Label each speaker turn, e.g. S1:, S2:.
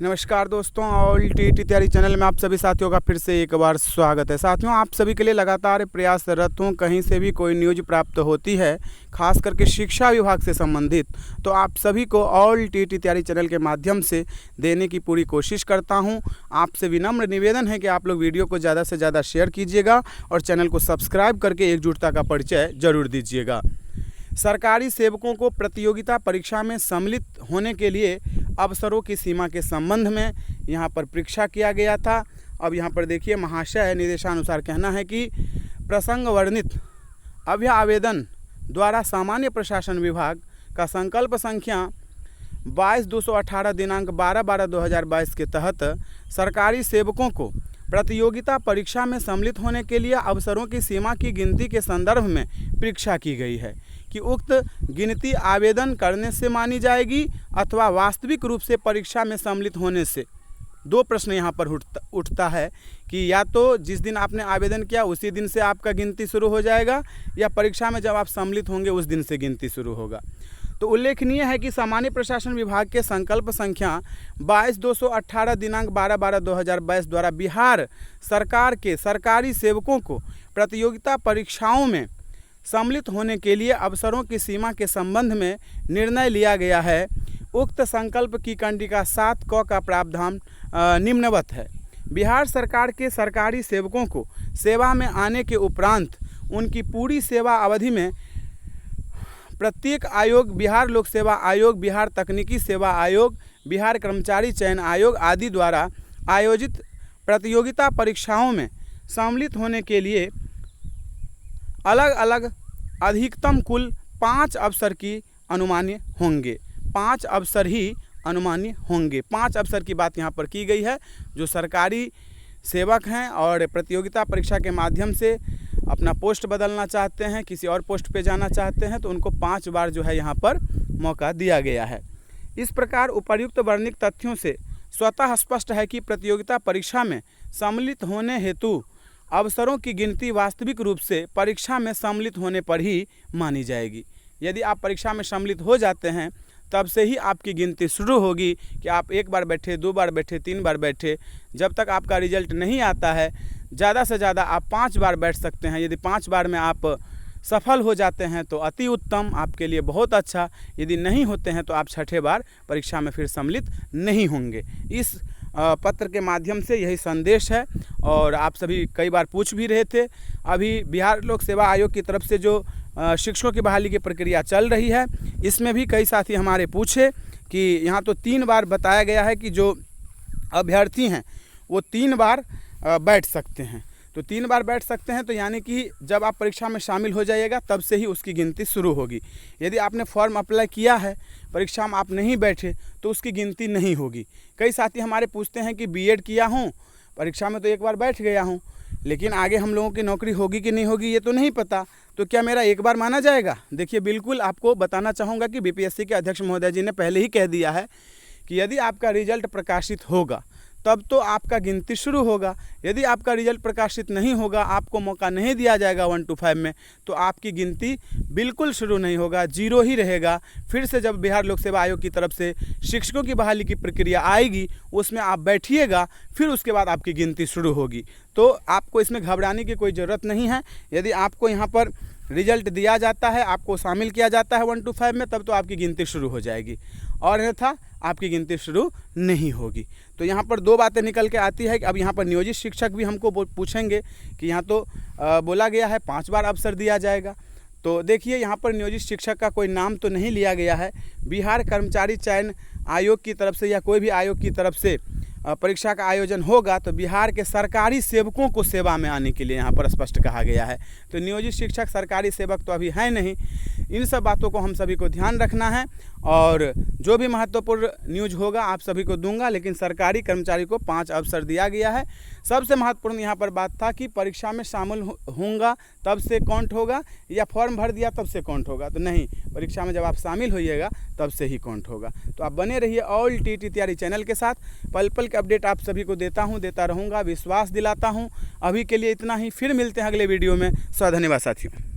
S1: नमस्कार दोस्तों, all TT तैयारी चैनल में आप सभी साथियों का फिर से एक बार स्वागत है। साथियों, आप सभी के लिए लगातार प्रयासरत हूँ। कहीं से भी कोई न्यूज प्राप्त होती है, खास करके शिक्षा विभाग से संबंधित, तो आप सभी को ऑल टीटी तैयारी चैनल के माध्यम से देने की पूरी कोशिश करता हूँ। आपसे विनम्र निवेदन है कि आप लोग वीडियो को ज़्यादा से ज़्यादा शेयर कीजिएगा और चैनल को सब्सक्राइब करके एकजुटता का परिचय जरूर दीजिएगा। सरकारी सेवकों को प्रतियोगिता परीक्षा में सम्मिलित होने के लिए अवसरों की सीमा के संबंध में यहाँ पर परीक्षा किया गया था। अब यहाँ पर देखिए, महाशय निर्देशानुसार कहना है कि प्रसंग वर्णित अभ्य आवेदन द्वारा सामान्य प्रशासन विभाग का संकल्प संख्या 22/218 दिनांक 12/12/2022 के तहत सरकारी सेवकों को प्रतियोगिता परीक्षा में सम्मिलित होने के लिए अवसरों की सीमा की गिनती के संदर्भ में परीक्षा की गई है कि उक्त गिनती आवेदन करने से मानी जाएगी अथवा वास्तविक रूप से परीक्षा में सम्मिलित होने से। दो प्रश्न यहाँ पर उठता है कि या तो जिस दिन आपने आवेदन किया उसी दिन से आपका गिनती शुरू हो जाएगा, या परीक्षा में जब आप सम्मिलित होंगे उस दिन से गिनती शुरू होगा। तो उल्लेखनीय है कि सामान्य प्रशासन विभाग के संकल्प संख्या 22/218 दिनांक 12/12/2022 द्वारा बिहार सरकार के सरकारी सेवकों को प्रतियोगिता परीक्षाओं में सम्मिलित होने के लिए अवसरों की सीमा के संबंध में निर्णय लिया गया है। उक्त संकल्प की कंडिका 7 क का प्रावधान निम्नवत है। बिहार सरकार के सरकारी सेवकों को सेवा में आने के उपरांत उनकी पूरी सेवा अवधि में प्रत्येक आयोग, बिहार लोक सेवा आयोग, बिहार तकनीकी सेवा आयोग, बिहार कर्मचारी चयन आयोग आदि द्वारा आयोजित प्रतियोगिता परीक्षाओं में सम्मिलित होने के लिए अलग अलग अधिकतम कुल 5 अवसर की अनुमान्य होंगे। 5 अवसर ही अनुमान्य होंगे। 5 अवसर की बात यहाँ पर की गई है। जो सरकारी सेवक हैं और प्रतियोगिता परीक्षा के माध्यम से अपना पोस्ट बदलना चाहते हैं, किसी और पोस्ट पे जाना चाहते हैं, तो उनको 5 बार जो है यहाँ पर मौका दिया गया है। इस प्रकार उपर्युक्त वर्णित तथ्यों से स्वतः स्पष्ट है कि प्रतियोगिता परीक्षा में सम्मिलित होने हेतु अवसरों की गिनती वास्तविक रूप से परीक्षा में सम्मिलित होने पर ही मानी जाएगी। यदि आप परीक्षा में सम्मिलित हो जाते हैं तब से ही आपकी गिनती शुरू होगी कि आप 1 बार बैठे, 2 बार बैठे, 3 बार बैठे। जब तक आपका रिजल्ट नहीं आता है, ज़्यादा से ज़्यादा आप 5 बार बैठ सकते हैं। यदि 5 बार में आप सफल हो जाते हैं तो अति उत्तम, आपके लिए बहुत अच्छा। यदि नहीं होते हैं तो आप 6ठे बार परीक्षा में फिर सम्मिलित नहीं होंगे। इस पत्र के माध्यम से यही संदेश है। और आप सभी कई बार पूछ भी रहे थे, अभी बिहार लोक सेवा आयोग की तरफ से जो शिक्षकों की बहाली की प्रक्रिया चल रही है, इसमें भी कई साथी हमारे पूछे कि यहाँ तो 3 बार बताया गया है कि जो अभ्यर्थी हैं वो 3 बार बैठ सकते हैं। तो 3 बार बैठ सकते हैं, तो यानी कि जब आप परीक्षा में शामिल हो जाइएगा तब से ही उसकी गिनती शुरू होगी। यदि आपने फॉर्म अप्लाई किया है, परीक्षा में आप नहीं बैठे, तो उसकी गिनती नहीं होगी। कई साथी हमारे पूछते हैं कि बीएड किया हूँ, परीक्षा में तो 1 बार बैठ गया हूँ, लेकिन आगे हम लोगों की नौकरी होगी कि नहीं होगी ये तो नहीं पता, तो क्या मेरा 1 बार माना जाएगा? देखिए, बिल्कुल आपको बताना चाहूँगा कि बीपीएससी के अध्यक्ष महोदय जी ने पहले ही कह दिया है कि यदि आपका रिजल्ट प्रकाशित होगा तब तो आपका गिनती शुरू होगा। यदि आपका रिजल्ट प्रकाशित नहीं होगा, आपको मौका नहीं दिया जाएगा 1 to 5 में, तो आपकी गिनती बिल्कुल शुरू नहीं होगा, 0 ही रहेगा। फिर से जब बिहार लोक सेवा आयोग की तरफ से शिक्षकों की बहाली की प्रक्रिया आएगी, उसमें आप बैठिएगा, फिर उसके बाद आपकी गिनती शुरू होगी। तो आपको इसमें घबराने की कोई ज़रूरत नहीं है। यदि आपको यहाँ पर रिजल्ट दिया जाता है, आपको शामिल किया जाता है 1 to 5 में, तब तो आपकी गिनती शुरू हो जाएगी, और अन्यथा आपकी गिनती शुरू नहीं होगी। तो यहाँ पर 2 बातें निकल के आती है कि अब यहाँ पर नियोजित शिक्षक भी हमको पूछेंगे कि यहाँ तो बोला गया है 5 बार अवसर दिया जाएगा। तो देखिए, यहाँ पर नियोजित शिक्षक का कोई नाम तो नहीं लिया गया है। बिहार कर्मचारी चयन आयोग की तरफ से या कोई भी आयोग की तरफ से परीक्षा का आयोजन होगा तो बिहार के सरकारी सेवकों को सेवा में आने के लिए यहाँ पर स्पष्ट कहा गया है। तो नियोजित शिक्षक सरकारी सेवक तो अभी है नहीं। इन सब बातों को हम सभी को ध्यान रखना है, और जो भी महत्वपूर्ण न्यूज होगा आप सभी को दूंगा, लेकिन सरकारी कर्मचारी को 5 अवसर दिया गया है। सबसे महत्वपूर्ण यहाँ पर बात था कि परीक्षा में शामिल होऊंगा तब से काउंट होगा, या फॉर्म भर दिया तब से काउंट होगा, तो नहीं, परीक्षा में जब आप शामिल होइएगा तब से ही काउंट होगा। तो आप बने रहिए ऑल टीटी तैयारी चैनल के साथ। पल पल के अपडेट आप सभी को देता हूँ, देता रहूँगा, विश्वास दिलाता हूँ। अभी के लिए इतना ही, फिर मिलते हैं अगले वीडियो में। धन्यवाद साथियों।